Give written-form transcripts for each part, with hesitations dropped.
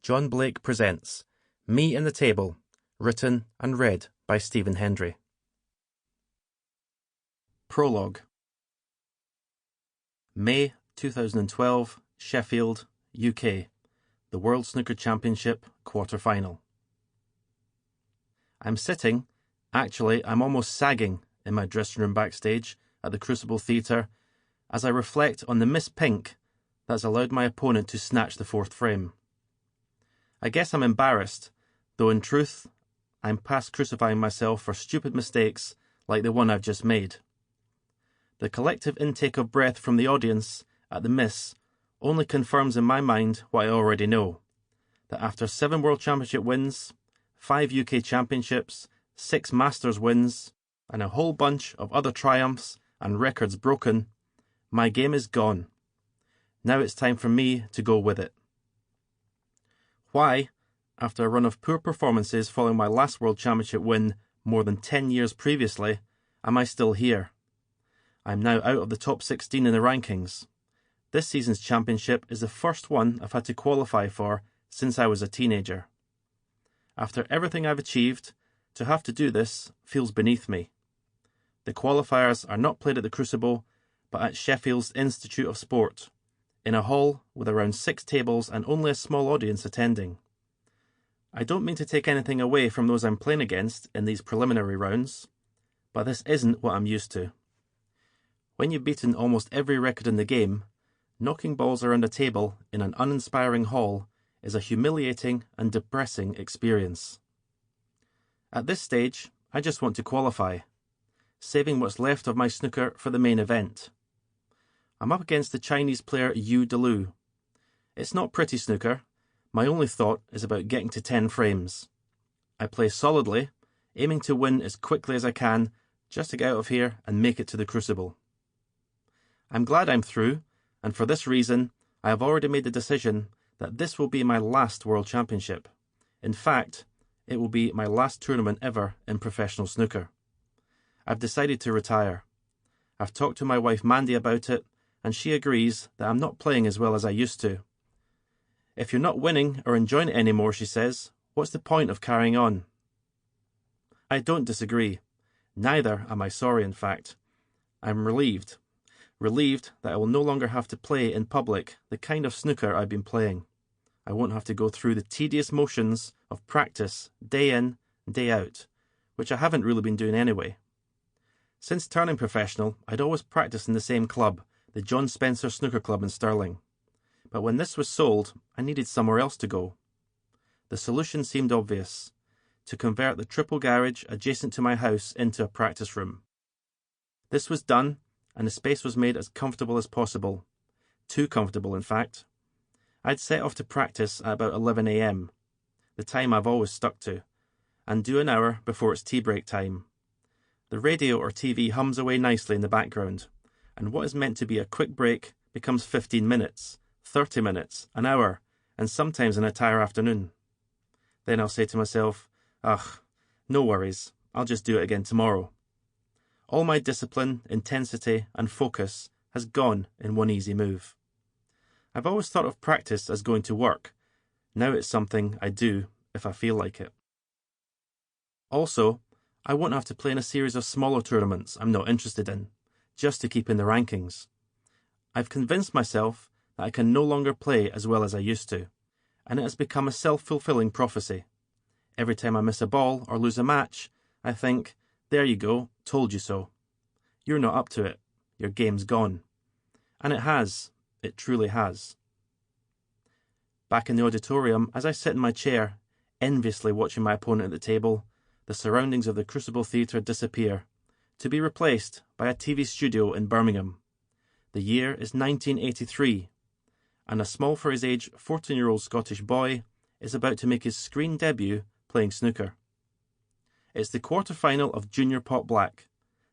John Blake presents Me and the Table, written and read by Stephen Hendry. Prologue. May 2012, Sheffield, UK. The World Snooker Championship quarter-final. I'm sitting, actually I'm almost sagging in my dressing room backstage at the Crucible Theatre as I reflect on the miss pink that's allowed my opponent to snatch the fourth frame. I guess I'm embarrassed, though in truth, I'm past crucifying myself for stupid mistakes like the one I've just made. The collective intake of breath from the audience at the miss only confirms in my mind what I already know, that after 7 World Championship wins, 5 UK Championships, 6 Masters wins, and a whole bunch of other triumphs and records broken, my game is gone. Now it's time for me to go with it. Why, after a run of poor performances following my last World Championship win more than 10 years previously, am I still here? I'm now out of the top 16 in the rankings. This season's championship is the first one I've had to qualify for since I was a teenager. After everything I've achieved, to have to do this feels beneath me. The qualifiers are not played at the Crucible, but at Sheffield's Institute of Sport, in a hall with around 6 tables and only a small audience attending. I don't mean to take anything away from those I'm playing against in these preliminary rounds, but this isn't what I'm used to. When you've beaten almost every record in the game, knocking balls around a table in an uninspiring hall is a humiliating and depressing experience. At this stage, I just want to qualify, saving what's left of my snooker for the main event. I'm up against the Chinese player Yu Delu. It's not pretty snooker. My only thought is about getting to 10 frames. I play solidly, aiming to win as quickly as I can, just to get out of here and make it to the Crucible. I'm glad I'm through, and for this reason, I have already made the decision that this will be my last World Championship. In fact, it will be my last tournament ever in professional snooker. I've decided to retire. I've talked to my wife Mandy about it, and she agrees that I'm not playing as well as I used to. If you're not winning or enjoying it anymore, she says, what's the point of carrying on? I don't disagree. Neither am I sorry, in fact. I'm relieved. Relieved that I will no longer have to play in public the kind of snooker I've been playing. I won't have to go through the tedious motions of practice day in, day out, which I haven't really been doing anyway. Since turning professional, I'd always practiced in the same club, the John Spencer Snooker Club in Stirling. But when this was sold, I needed somewhere else to go. The solution seemed obvious: to convert the triple garage adjacent to my house into a practice room. This was done, and the space was made as comfortable as possible. Too comfortable, in fact. I'd set off to practice at about 11 a.m, the time I've always stuck to, and do an hour before it's tea break time. The radio or TV hums away nicely in the background, and what is meant to be a quick break becomes 15 minutes, 30 minutes, an hour, and sometimes an entire afternoon. Then I'll say to myself, no worries, I'll just do it again tomorrow. All my discipline, intensity, and focus has gone in one easy move. I've always thought of practice as going to work. Now it's something I do if I feel like it. Also, I won't have to play in a series of smaller tournaments I'm not interested in, just to keep in the rankings. I've convinced myself that I can no longer play as well as I used to, and it has become a self-fulfilling prophecy. Every time I miss a ball or lose a match, I think, there you go, told you so. You're not up to it. Your game's gone. And it truly has. Back in the auditorium, as I sit in my chair, enviously watching my opponent at the table, the surroundings of the Crucible Theatre disappear, to be replaced by a TV studio in Birmingham. The year is 1983, and a small for his age 14-year-old Scottish boy is about to make his screen debut playing snooker. It's the quarter-final of Junior Pot Black,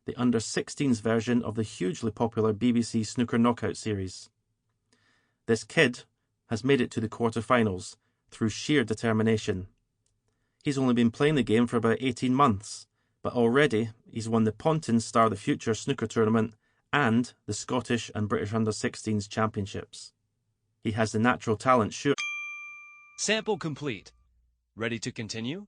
the under-16s version of the hugely popular BBC Snooker Knockout series. This kid has made it to the quarter-finals through sheer determination. He's only been playing the game for about 18 months, but already he's won the Pontin Star of the Future snooker tournament and the Scottish and British under-16s championships. He has the natural talent, sure. Sample complete. Ready to continue?